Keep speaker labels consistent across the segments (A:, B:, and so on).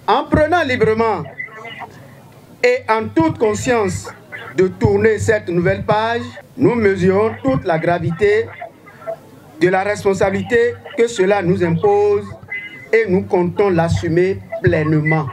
A: En prenant librement et en toute conscience de tourner cette nouvelle page, nous mesurons toute la gravité de la responsabilité que cela nous impose et nous comptons l'assumer pleinement.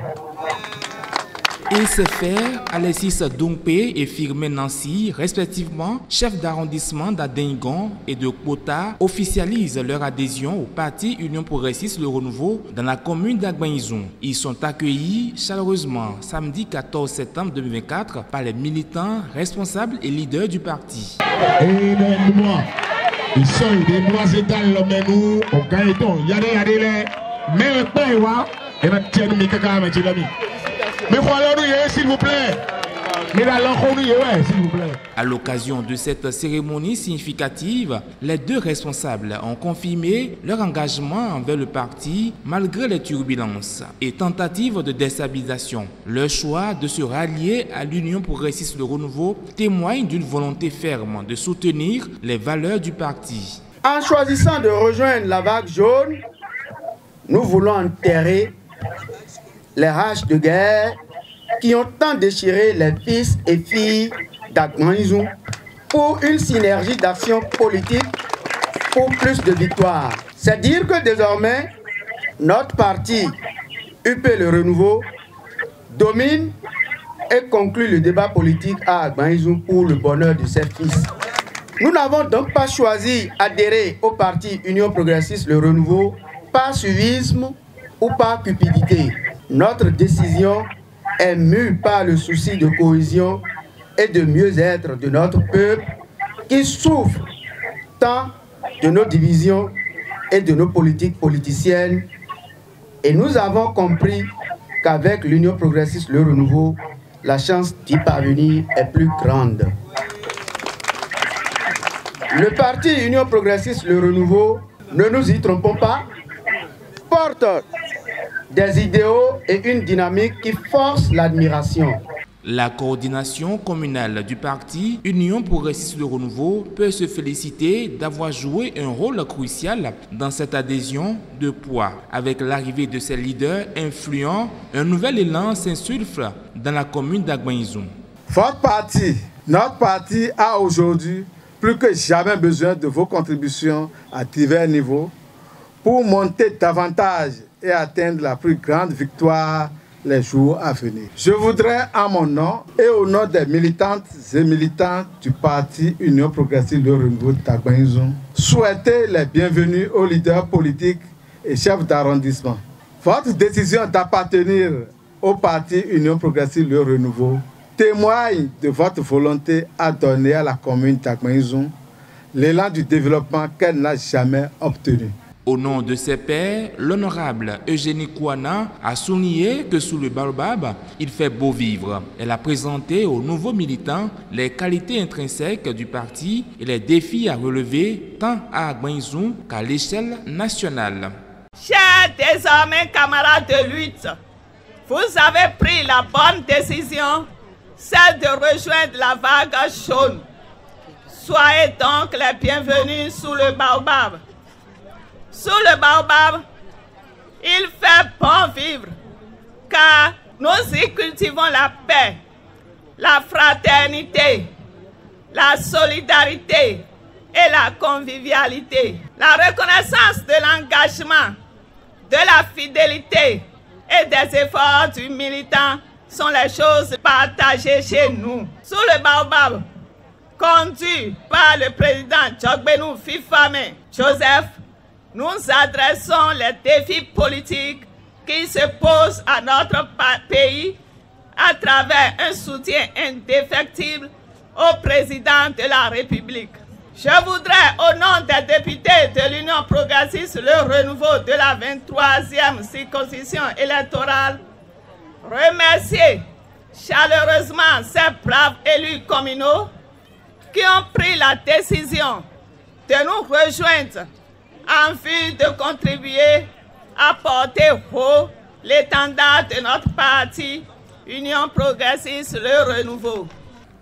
B: Et c'est fait, Alexis Dompé et Firmin Nancy, respectivement chefs d'arrondissement d'Adingon et de Kota, officialisent leur adhésion au parti Union Progressiste Le Renouveau dans la commune d'Agbanizon. Ils sont accueillis chaleureusement samedi 14 septembre 2024 par les militants, responsables et leaders du parti.
C: Ils sont des mois étals, mais nous, au Gaëton, il y a des mais pas et ma tienne, mais caca, mais tu l'as mis. Mais voilà, s'il vous plaît. S'il vous plaît.
B: À l'occasion de cette cérémonie significative, les deux responsables ont confirmé leur engagement envers le parti malgré les turbulences et tentatives de déstabilisation. Leur choix de se rallier à l'Union Progressiste Le Renouveau témoigne d'une volonté ferme de soutenir les valeurs du parti.
A: En choisissant de rejoindre la vague jaune, nous voulons enterrer les haches de guerre qui ont tant déchiré les fils et filles d'Agbanizon pour une synergie d'action politique pour plus de victoires. C'est dire que désormais, notre parti UP Le Renouveau domine et conclut le débat politique à Agbanizon pour le bonheur de ses fils. Nous n'avons donc pas choisi d'adhérer au parti Union Progressiste Le Renouveau par suivisme ou par cupidité. Notre décision est mue par le souci de cohésion et de mieux-être de notre peuple qui souffre tant de nos divisions et de nos politiques politiciennes. Et nous avons compris qu'avec l'Union Progressiste Le Renouveau, la chance d'y parvenir est plus grande. Le parti Union Progressiste Le Renouveau, ne nous y trompons pas, porte des idéaux et une dynamique qui force l'admiration.
B: La coordination communale du parti Union Progressiste Le Renouveau peut se féliciter d'avoir joué un rôle crucial dans cette adhésion de poids. Avec l'arrivée de ces leaders influents, un nouvel élan s'insuffle dans la commune d'Agbanizon.
D: Notre parti a aujourd'hui plus que jamais besoin de vos contributions à divers niveaux pour monter davantage et atteindre la plus grande victoire les jours à venir. Je voudrais, en mon nom et au nom des militantes et militants du parti Union Progressiste Le Renouveau d'Agbanizon, souhaiter les bienvenus aux leaders politiques et chefs d'arrondissement. Votre décision d'appartenir au parti Union Progressiste Le Renouveau témoigne de votre volonté à donner à la commune d'Agbanizon l'élan du développement qu'elle n'a jamais obtenu.
B: Au nom de ses pairs, l'honorable Eugénie Kouana a souligné que sous le baobab, il fait beau vivre. Elle a présenté aux nouveaux militants les qualités intrinsèques du parti et les défis à relever tant à Agbanizon qu'à l'échelle nationale.
E: Chers désormais camarades de lutte, vous avez pris la bonne décision, celle de rejoindre la vague jaune. Soyez donc les bienvenus sous le baobab. Sous le baobab, il fait bon vivre, car nous y cultivons la paix, la fraternité, la solidarité et la convivialité. La reconnaissance de l'engagement, de la fidélité et des efforts du militant sont les choses partagées chez nous. Sous le baobab, conduit par le président Djogbenou Fifame Joseph, nous adressons les défis politiques qui se posent à notre pays à travers un soutien indéfectible au président de la République. Je voudrais, au nom des députés de l'Union Progressiste Le Renouveau de la 23e circonscription électorale, remercier chaleureusement ces braves élus communaux qui ont pris la décision de nous rejoindre en vue de contribuer à porter haut l'étendard de notre parti Union Progressiste Le Renouveau.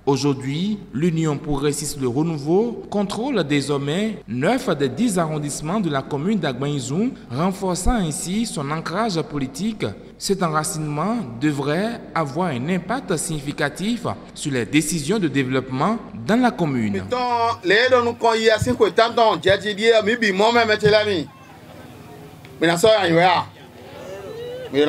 B: Aujourd'hui, l'Union progressiste de renouveau contrôle désormais 9 des 10 arrondissements de la commune d'Agbaïzoum, renforçant ainsi son ancrage politique. Cet enracinement devrait avoir un impact significatif sur les décisions de développement dans la commune.
A: Mais